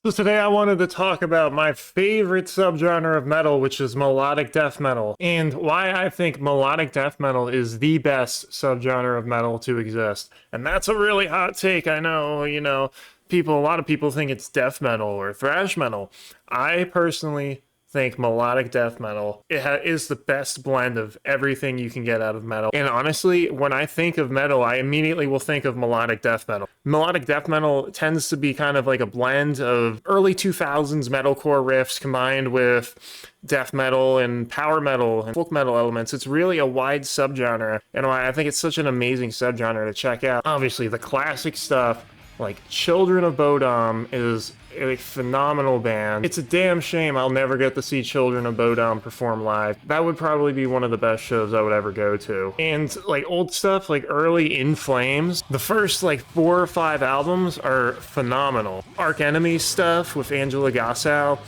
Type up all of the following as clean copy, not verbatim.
So today I wanted to talk about my favorite subgenre of metal, which is melodic death metal, and why I think melodic death metal is the best subgenre of metal to exist. And that's a really hot take, I know, a lot of people think it's death metal or thrash metal. I personally think melodic death metal is the best blend of everything you can get out of metal. And honestly, when I think of metal, I immediately will think of melodic death metal. Melodic death metal tends to be kind of like a blend of early 2000s metalcore riffs combined with death metal and power metal and folk metal elements. It's really a wide subgenre, and I think it's such an amazing subgenre to check out. Obviously, the classic stuff like Children of Bodom is a phenomenal band. It's a damn shame I'll never get to see Children of Bodom perform live. That would probably be one of the best shows I would ever go to. And like old stuff like early In Flames, the first like 4 or 5 albums are phenomenal. Arch Enemy stuff with Angela Gossow,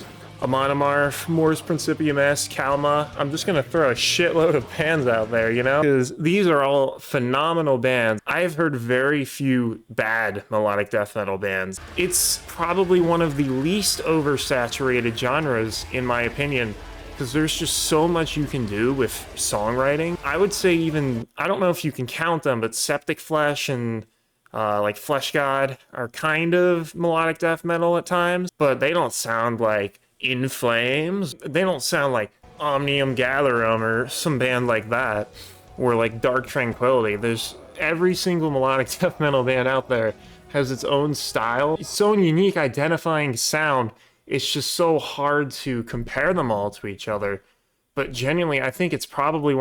Amon Amarth, Mors Principium Est, Kalma. I'm just gonna throw a shitload of bands out there, because these are all phenomenal bands. I've heard very few bad melodic death metal bands. It's probably one of the least oversaturated genres, in my opinion, because there's just so much you can do with songwriting. I would say even, I don't know if you can count them, but Septic Flesh and like Flesh God are kind of melodic death metal at times, but they don't sound like In Flames. They don't sound like Omnium Gatherum or some band like that, or like Dark Tranquility. There's every single melodic death metal band out there has its own style. It's so unique, identifying sound. It's just so hard to compare them all to each other. But genuinely, I think it's probably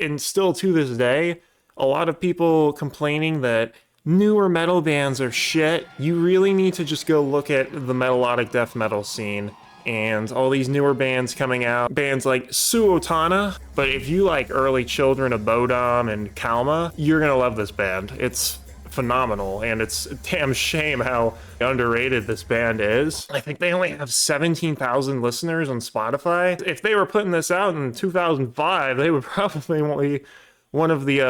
and still to this day, a lot of people complaining that newer metal bands are shit. You really need to just go look at the melodic death metal scene and all these newer bands coming out, bands like Suotana. But if you like early Children of Bodom and Kalma, you're gonna love this band. It's phenomenal, and it's a damn shame how underrated this band is. I think they only have 17,000 listeners on Spotify. If they were putting this out in 2005, they would probably be one of the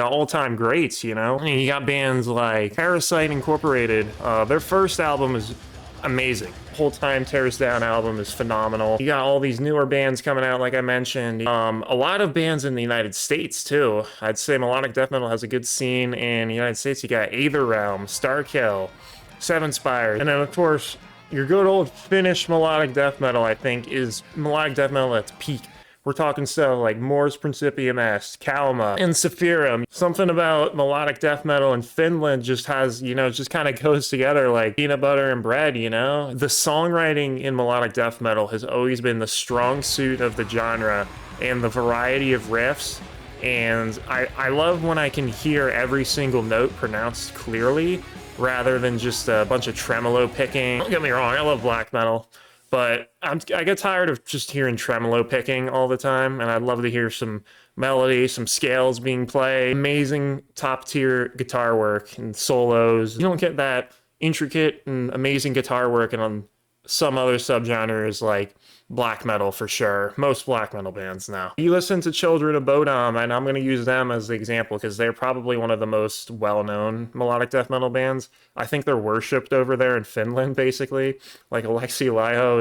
all-time greats, I mean, you got bands like Parasite Incorporated. Their first album is amazing. Whole Time Tears Down album is phenomenal. You got all these newer bands coming out, like I mentioned. A lot of bands in the United States too. I'd say melodic death metal has a good scene in the United States. You got Aether Realm, Starkill, Seven Spires, and then of course your good old Finnish melodic death metal, I think, is melodic death metal at its peak. We're talking stuff like Mors Principium Est, Kalma, and Sephirum. Something about melodic death metal in Finland just has, just kind of goes together like peanut butter and bread, The songwriting in melodic death metal has always been the strong suit of the genre, and the variety of riffs. And I love when I can hear every single note pronounced clearly, rather than just a bunch of tremolo picking. Don't get me wrong, I love black metal, but I get tired of just hearing tremolo picking all the time, and I'd love to hear some melody, some scales being played, amazing top-tier guitar work and solos. You don't get that intricate and amazing guitar work and on some other subgenres like black metal for sure. Most black metal bands now. You listen to Children of Bodom, and I'm going to use them as the example because they're probably one of the most well-known melodic death metal bands. I think they're worshipped over there in Finland, basically. Like Alexi Laiho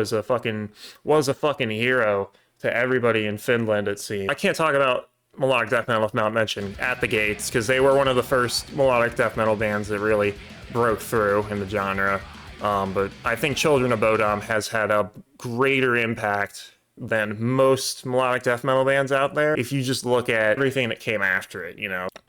was a fucking hero to everybody in Finland, it seems. I can't talk about melodic death metal without mentioning At the Gates, because they were one of the first melodic death metal bands that really broke through in the genre. But I think Children of Bodom has had a greater impact than most melodic death metal bands out there. If you just look at everything that came after it,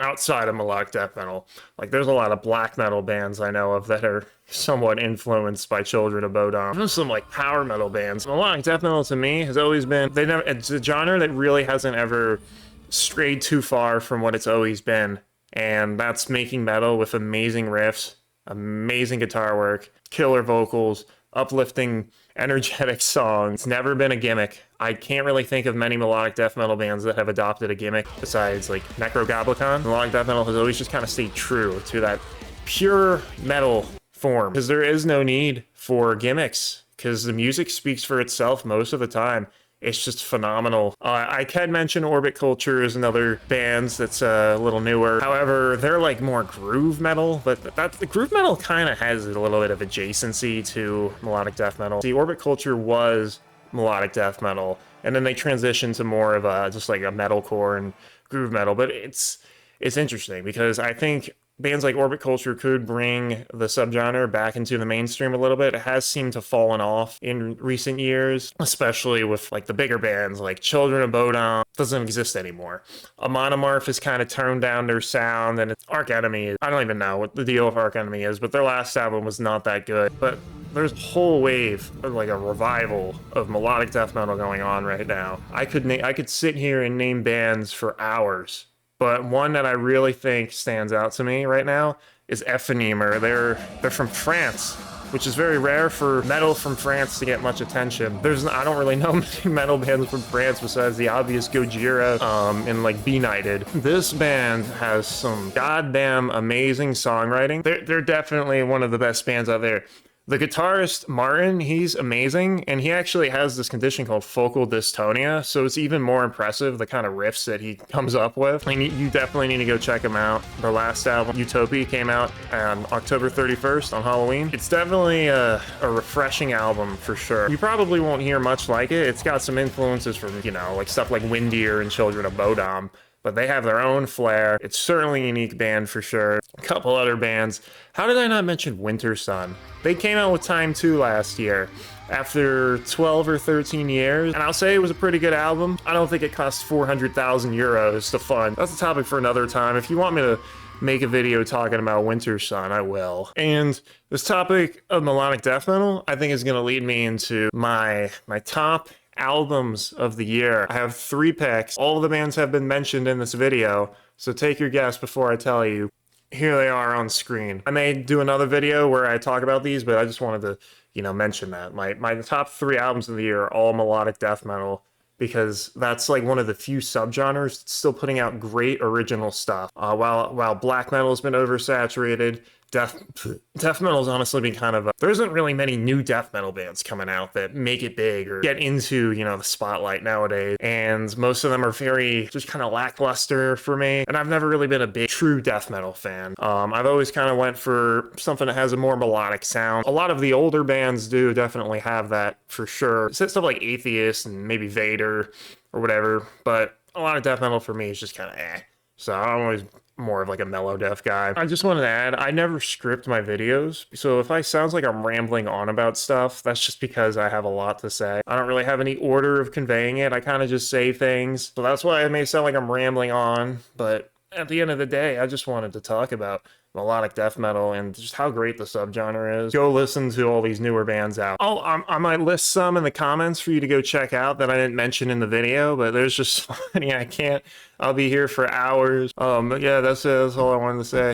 outside of melodic death metal, like there's a lot of black metal bands I know of that are somewhat influenced by Children of Bodom. There's some like power metal bands. Melodic death metal to me has always been, it's a genre that really hasn't ever strayed too far from what it's always been. And that's making metal with amazing riffs, amazing guitar work, killer vocals, uplifting, energetic songs. It's never been a gimmick. I can't really think of many melodic death metal bands that have adopted a gimmick besides like Necrogoblikon. Melodic death metal has always just kind of stayed true to that pure metal form, because there is no need for gimmicks, because the music speaks for itself most of the time. It's just phenomenal. I can mention Orbit Culture is another band that's a little newer. However, they're like more groove metal, but the groove metal kind of has a little bit of adjacency to melodic death metal. The Orbit Culture was melodic death metal, and then they transitioned to more of a just like a metalcore and groove metal. But it's interesting because I think bands like Orbit Culture could bring the subgenre back into the mainstream a little bit. It has seemed to fallen off in recent years, especially with like the bigger bands like Children of Bodom doesn't exist anymore. Monomorph has kind of toned down their sound, and Arch Enemy, I don't even know what the deal with Arch Enemy is, but their last album was not that good. But there's a whole wave, like a revival of melodic death metal going on right now. I could sit here and name bands for hours, but one that I really think stands out to me right now is Ephememer. They're from France, which is very rare for metal from France to get much attention. I don't really know many metal bands from France besides the obvious Gojira and like Be Knighted. This band has some goddamn amazing songwriting. They're definitely one of the best bands out there. The guitarist, Martin, he's amazing, and he actually has this condition called focal dystonia, so it's even more impressive, the kind of riffs that he comes up with. And you definitely need to go check him out. Their last album, Utopia, came out on October 31st on Halloween. It's definitely a refreshing album for sure. You probably won't hear much like it. It's got some influences from, you know, like stuff like Windier and Children of Bodom, but they have their own flair. It's certainly a unique band for sure. A couple other bands. How did I not mention Winter Sun? They came out with Time 2 last year after 12 or 13 years, and I'll say it was a pretty good album. I don't think it cost 400,000 euros to fund. That's a topic for another time. If you want me to make a video talking about Winter Sun, I will. And this topic of melodic death metal, I think is gonna lead me into my top albums of the year. I have 3 picks. All of the bands have been mentioned in this video, so take your guess before I tell you. Here they are on screen. I may do another video where I talk about these, but I just wanted to, you know, mention that. My top 3 albums of the year are all melodic death metal, because that's like one of the few subgenres that's still putting out great original stuff. While black metal has been oversaturated, death metal's honestly been kind of there isn't really many new death metal bands coming out that make it big or get into, you know, the spotlight nowadays, and most of them are very just kind of lackluster for me, and I've never really been a big true death metal fan. I've always kind of went for something that has a more melodic sound. A lot of the older bands do definitely have that for sure. Stuff like Atheist and maybe Vader or whatever, but a lot of death metal for me is just kind of eh. So I'm always more of like a Melodeath guy. I just wanted to add, I never script my videos, so if I sounds like I'm rambling on about stuff, that's just because I have a lot to say. I don't really have any order of conveying it. I kind of just say things, so that's why it may sound like I'm rambling on, but at the end of the day, I just wanted to talk about melodic death metal and just how great the subgenre is. Go listen to all these newer bands out. I might list some in the comments for you to go check out that I didn't mention in the video, but there's just so many I can't. I'll be here for hours. But yeah, that's it. That's all I wanted to say.